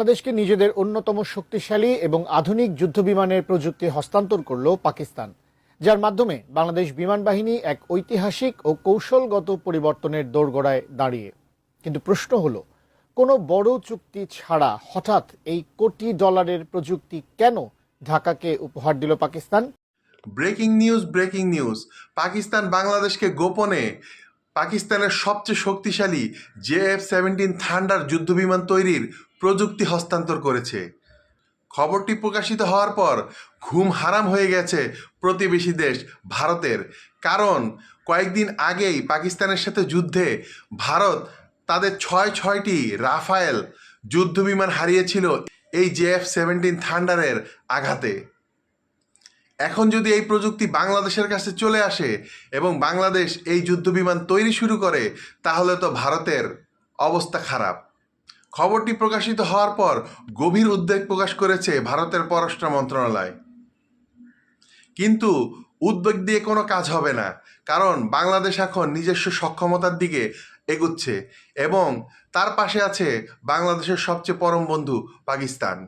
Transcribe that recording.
বাংলাদেশকে নিজেদের অন্যতম শক্তিশালী এবং আধুনিক যুদ্ধবিমানের প্রযুক্তি হস্তান্তর করল পাকিস্তান, যার মাধ্যমে বাংলাদেশ বিমান বাহিনী এক ঐতিহাসিক ও কৌশলগত পরিবর্তনের দোরগোড়ায় দাঁড়িয়ে। কিন্তু প্রশ্ন হলো, কোনো বড় চুক্তি ছাড়া হঠাৎ এই কোটি ডলারের প্রযুক্তি কেন ঢাকাকে উপহার দিল পাকিস্তান? Breaking news. পাকিস্তান বাংলাদেশকে গোপনে পাকিস্তানের সবচেয়ে শক্তিশালী JF-17 থান্ডার যুদ্ধবিমান তৈরির প্রযুক্তি হস্তান্তর করেছে। খবরটি প্রকাশিত হওয়ার পর ঘুম হারাম হয়ে গেছে প্রতিবেশী দেশ ভারতের। কারণ কয়েকদিন আগেই পাকিস্তানের সাথে যুদ্ধে ভারত তাদের ছয়টি রাফায়েল যুদ্ধবিমান হারিয়েছিল এই JF-17 থান্ডারের আঘাতে। এখন যদি এই প্রযুক্তি বাংলাদেশের কাছে চলে আসে এবং বাংলাদেশ এই যুদ্ধবিমান তৈরি শুরু করে, তাহলে তো ভারতের অবস্থা খারাপ। খবরটি প্রকাশিত হওয়ার পর গভীর উদ্বেগ প্রকাশ করেছে ভারতের পররাষ্ট্র মন্ত্রণালয়। কিন্তু উদ্বেগ দিয়ে কোনো কাজ হবে না, কারণ বাংলাদেশ এখন নিজস্ব সক্ষমতার দিকে এগুচ্ছে এবং তার পাশে আছে বাংলাদেশের সবচেয়ে পরম বন্ধু পাকিস্তান।